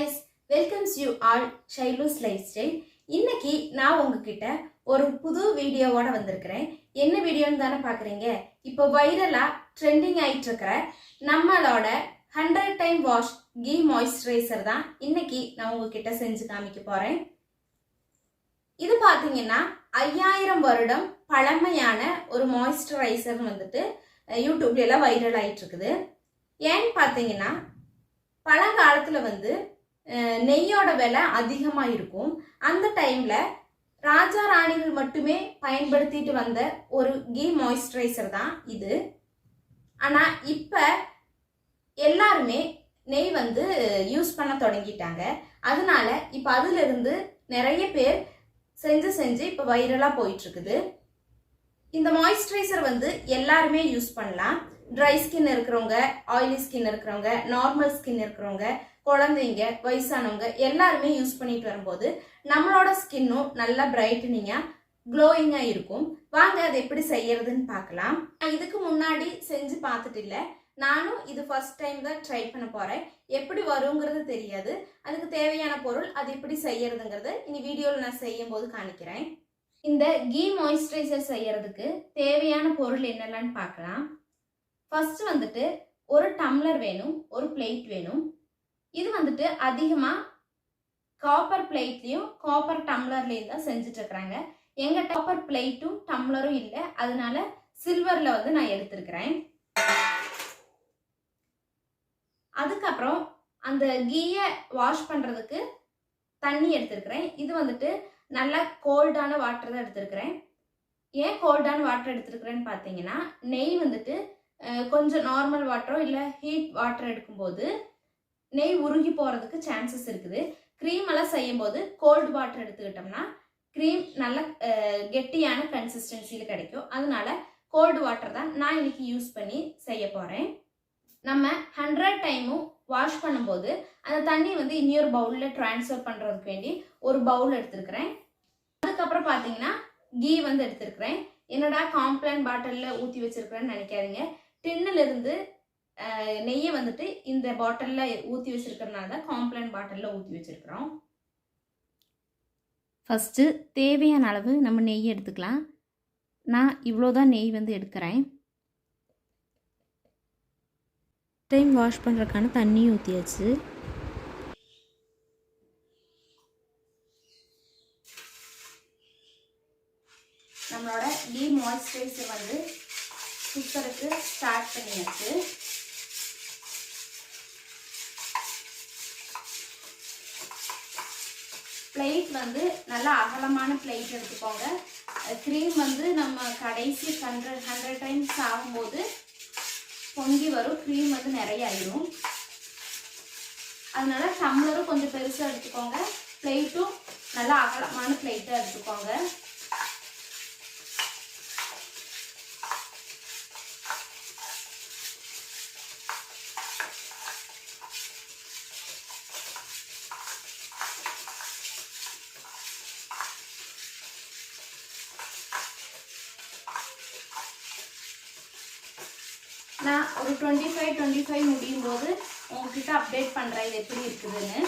guys, welcomes you all Shailu's Lifestyle. இன்னைக்கு நான் உங்ககிட்ட ஒரு புது வீடியோவோட வந்திருக்கிறேன். என்ன வீடியோன்னு தானே பார்க்குறீங்க? இப்போ வைரலா ட்ரெண்டிங் ஆயிட்டு இருக்கிற நம்மளோட 100 டைம் வாஷ் கீ மாய்ஸ்சரைசர் தான் இன்னைக்கு நான் உங்ககிட்ட செஞ்சு காமிக்க போறேன். இது பார்த்தீங்கன்னா 5000 வருடம் பழமையான ஒரு மாய்ஸ்சரைசர் வந்துட்டு யூடியூப்ல எல்லாம் வைரல் ஆயிட்டு இருக்குது. ஏன்னு பார்த்தீங்கன்னா பழங்காலத்தில் வந்து நெய்யோட விலை அதிகமாக இருக்கும். அந்த டைம்ல ராஜா ராணிகள் மட்டுமே பயன்படுத்திட்டு வந்த ஒரு கீ மாய்ஸ்சரைசர் தான் இது. ஆனால் இப்போ எல்லாருமே நெய் வந்து யூஸ் பண்ண தொடங்கிட்டாங்க. அதனால இப்போ அதுல இருந்து நிறைய பேர் செஞ்சு இப்போ வைரலாக போயிட்டு இருக்குது. இந்த மாய்ஸ்சரைசர் வந்து எல்லாருமே யூஸ் பண்ணலாம். ட்ரை ஸ்கின் இருக்கிறவங்க, ஆயிலி ஸ்கின் இருக்கிறவங்க, நார்மல் ஸ்கின் இருக்கிறவங்க, குழந்தைங்க, வயசானவங்க எல்லாருமே யூஸ் பண்ணிட்டு வரும்போது நம்மளோட ஸ்கின்னும் நல்லா பிரைட்டனிங்காக க்ளோயிங்காக இருக்கும். வாங்க அதை எப்படி செய்யறதுன்னு பார்க்கலாம். நான் இதுக்கு முன்னாடி செஞ்சு பார்த்துட்டு இல்லை, நானும் இது ஃபர்ஸ்ட் டைம் தான் ட்ரை பண்ண போகிறேன். எப்படி வருங்கிறது தெரியாது. அதுக்கு தேவையான பொருள் அது எப்படி செய்யறதுங்கிறது இனி வீடியோவில் நான் செய்யும் போது காணிக்கிறேன். இந்த கீ மாய்ஸ்சரைசர் செய்யறதுக்கு தேவையான பொருள் என்னென்னு பார்க்கலாம். ஃபர்ஸ்ட் வந்துட்டு ஒரு டம்ளர் வேணும், ஒரு பிளேட் வேணும். இது வந்துட்டு அதிகமாக காப்பர் பிளேட்லையும் காப்பர் டம்ளர்லையும் தான் செஞ்சுட்டு இருக்கிறாங்க. எங்க காப்பர் பிளேட்டும் டம்ளரும் இல்லை, அதனால சில்வர்ல வந்து நான் எடுத்திருக்கிறேன். அதுக்கப்புறம் அந்த கீயை வாஷ் பண்றதுக்கு தண்ணி எடுத்திருக்கிறேன். இது வந்துட்டு நல்லா கோல்டான வாட்டர் தான் எடுத்திருக்கிறேன். ஏன் கோல்டான வாட்டர் எடுத்திருக்கிறேன்னு பார்த்தீங்கன்னா, நெய் வந்துட்டு கொஞ்சம் நார்மல் வாட்டரோ இல்லை ஹீட் வாட்டர் எடுக்கும்போது நெய் உருகி போகிறதுக்கு சான்சஸ் இருக்குது. க்ரீம் எல்லாம் செய்யும் போது கோல்டு வாட்டர் எடுத்துக்கிட்டோம்னா க்ரீம் நல்ல கெட்டியான கன்சிஸ்டன்சியில் கிடைக்கும். அதனால கோல்டு வாட்டர் தான் நான் இன்னைக்கு யூஸ் பண்ணி செய்ய போகிறேன். நம்ம 100 டைமும் வாஷ் பண்ணும்போது அந்த தண்ணி வந்து இன்னொரு பவுலில் ட்ரான்ஸ்ஃபர் பண்ணுறதுக்கு வேண்டி ஒரு பவுல் எடுத்துருக்கிறேன். அதுக்கப்புறம் பார்த்தீங்கன்னா கீ வந்து எடுத்துருக்கிறேன். என்னடா காம்ப்ளான் பாட்டிலில் ஊற்றி வச்சிருக்கிறேன்னு நினைக்காதீங்க. டின்னில் இருந்து நெய்யை வந்துட்டு இந்த பாட்டிலில் ஊற்றி வச்சிருக்கிறதுனால தான் காம்ப்ளான் பாட்டிலில் ஊற்றி வச்சிருக்கிறோம். ஃபஸ்ட்டு தேவையான அளவு நம்ம நெய் எடுத்துக்கலாம். நான் இவ்வளோதான் நெய் வந்து எடுக்கிறேன். டைம் வாஷ் பண்ணுறதுக்கான தண்ணி ஊற்றியாச்சு. நம்மளோட கீ மாய்ஸ்சரைசர் வந்து சுத்தருக்கு ஸ்டார்ட் பண்ணியாச்சு. பிளேட் வந்து நல்லா அகலமான பிளேட் எடுத்துக்கோங்க. க்ரீம் வந்து நம்ம கடைசி 100 டைம்ஸ் ஆகும்போது பொங்கி வரும். க்ரீம் வந்து நிறைய ஆயிரும். அதனால டம்ளரும் கொஞ்சம் பெருசாக எடுத்துக்கோங்க. பிளேட்டும் நல்லா அகலமான பிளேட்டாக எடுத்துக்கோங்க. நான் ஒரு 25 முடியும் போது உங்ககிட்ட அப்டேட் பண்ணுறேன் இது எப்படி இருக்குதுன்னு.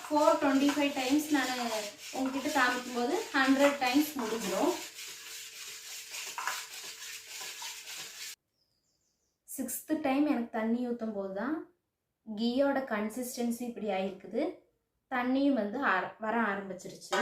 425 டைம்ஸ் நான் உங்ககிட்ட காமிக்கும் போது 100 டைம்ஸ் முடிஞ்சிடும். 6th டைம் எனக்கு தண்ணி ஊற்றும் போது தான் கீயோட கன்சிஸ்டன்சி இப்படி ஆயிருக்குது. தண்ணியும் வந்து வர ஆரம்பிச்சிருச்சு.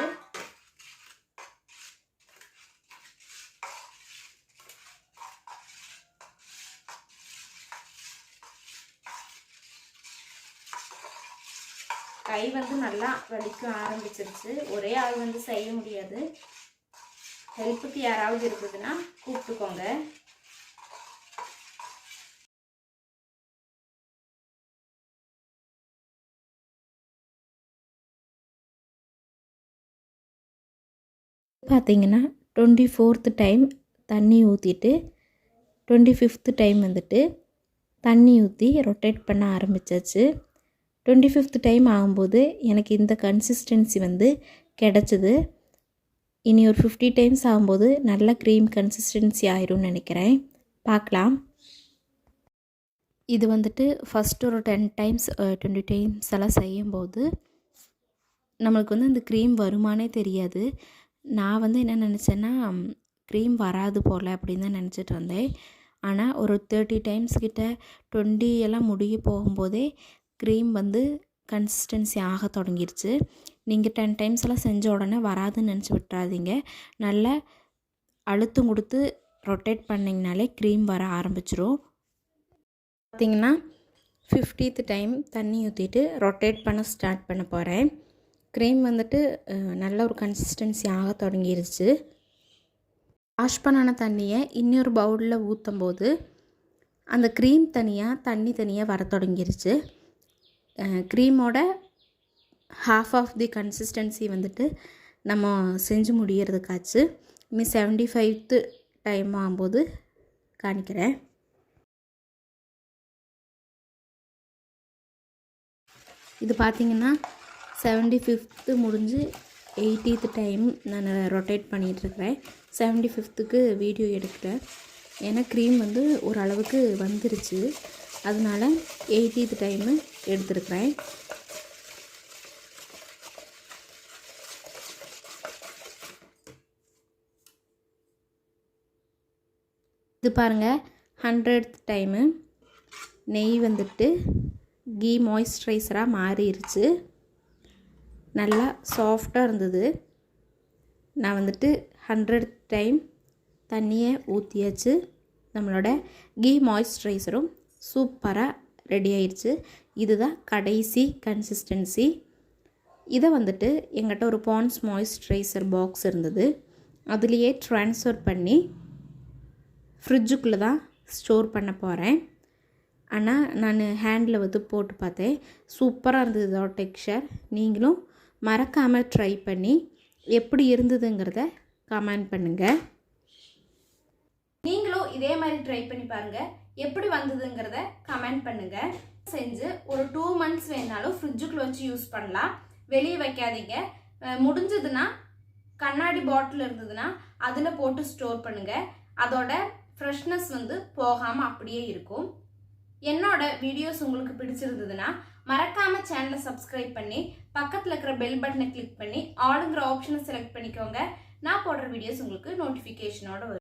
கை வந்து நல்லா வலிக்க ஆரம்பிச்சிருச்சு. ஒரே ஆள் வந்து செய்ய முடியாது. ஹெல்ப்புக்கு யாராவது இருக்குதுன்னா கூப்பிட்டுக்கோங்க. பார்த்தீங்கன்னா 24th டைம் தண்ணி ஊற்றிட்டு 25th டைம் வந்துட்டு தண்ணி ஊற்றி ரொட்டேட் பண்ண ஆரம்பிச்சாச்சு. 25th டைம் ஆகும்போது எனக்கு இந்த கன்சிஸ்டன்சி வந்து கிடச்சிது. இனி ஒரு 50 டைம்ஸ் ஆகும்போது நல்ல க்ரீம் கன்சிஸ்டன்சி ஆயிரும்னு நினைக்கிறேன். பார்க்கலாம். இது வந்துட்டு ஃபஸ்ட்டு ஒரு 10 டைம்ஸ் 20 டைம்ஸ் எல்லாம் செய்யும்போது நம்மளுக்கு வந்து இந்த க்ரீம் வருமானே தெரியாது. நான் வந்து என்ன நினச்சேன்னா, க்ரீம் வராது போல் அப்படின்னு தான் நினச்சிட்டு இருந்தேன். ஆனால் ஒரு 30 டைம்ஸ் கிட்ட 20 எல்லாம் முடிய போகும்போதே க்ரீம் வந்து கன்சிஸ்டன்சி ஆக தொடங்கிருச்சு. நீங்கள் 10 டைம்ஸ் எல்லாம் செஞ்ச உடனே வராதுன்னு நினச்சி விட்டுறாதீங்க. நல்லா அழுத்தம் கொடுத்து ரொட்டேட் பண்ணிங்கனாலே க்ரீம் வர ஆரம்பிச்சிரும். பார்த்திங்கன்னா 50th டைம் தண்ணி ஊற்றிட்டு ரொட்டேட் பண்ண ஸ்டார்ட் பண்ண போகிறேன். க்ரீம் வந்துட்டு நல்ல ஒரு கன்சிஸ்டன்சி ஆக தொடங்கிருச்சு. வாஷ் பண்ணான தண்ணியை இன்னொரு பவுலில் ஊற்றும் போது அந்த க்ரீம் தனியாக தண்ணி தனியாக வர தொடங்கிருச்சு. க்ரீமோட ஹாஃப் ஆஃப் தி கன்சிஸ்டன்சி வந்துட்டு நம்ம செஞ்சு முடியறதுக்காச்சு. இன்னும் 75th டைம் ஆகும்போது காணிக்கிறேன். இது பார்த்திங்கன்னா 75th முடிஞ்சு 80th டைம் நான் ரொட்டேட் பண்ணிகிட்ருக்கிறேன். 75th வீடியோ எடுக்கிறேன். ஏன்னா க்ரீம் வந்து ஓரளவுக்கு வந்துருச்சு, அதனால 80th டைமு எடுத்துருக்கிறேன். இது பாருங்கள் 100th டைமு நெய் வந்துட்டு கீ மாய்ஸ்சரைசராக மாறிடுச்சு. நல்லா சாஃப்டாக இருந்தது. நான் வந்துட்டு 100th டைம் தண்ணியை ஊற்றியாச்சு. நம்மளோட கீ மாய்ஸ்சரைசரும் சூப்பராக ரெடி ஆயிடுச்சு. இதுதான் கடைசி கன்சிஸ்டன்சி. இதை வந்துட்டு எங்கிட்ட ஒரு பாண்ட்ஸ் மாய்ஸ்சரைசர் பாக்ஸ் இருந்தது, அதுலேயே ட்ரான்ஸ்ஃபர் பண்ணி ஃப்ரிட்ஜுக்குள்ளே தான் ஸ்டோர் பண்ண போகிறேன். ஆனால் நான் ஹேண்டில் வந்து போட்டு பார்த்தேன், சூப்பராக இருந்தது இதோட டெக்ஸ்சர். நீங்களும் மறக்காமல் ட்ரை பண்ணி எப்படி இருந்ததுங்கிறத கமெண்ட் பண்ணுங்கள். நீங்களும் இதே மாதிரி ட்ரை பண்ணி பாருங்கள், எப்படி வந்ததுங்கிறத கமெண்ட் பண்ணுங்கள். செஞ்சு ஒரு 2 months வேணாலும் ஃப்ரிட்ஜுக்குள்ளே வச்சு யூஸ் பண்ணலாம், வெளியே வைக்காதீங்க. முடிஞ்சதுன்னா கண்ணாடி பாட்டில் இருந்ததுன்னா அதில் போட்டு ஸ்டோர் பண்ணுங்கள். அதோட ஃப்ரெஷ்னஸ் வந்து போகாமல் அப்படியே இருக்கும். என்னோட வீடியோஸ் உங்களுக்கு பிடிச்சிருந்ததுன்னா மறக்காம சேனலை சப்ஸ்கிரைப் பண்ணி பக்கத்தில் இருக்கிற பெல் பட்டனை கிளிக் பண்ணி ஆளுங்கிற ஆப்ஷனை செலக்ட் பண்ணிக்கோங்க. நான் போடுற வீடியோஸ் உங்களுக்கு நோட்டிஃபிகேஷனோட வரும்.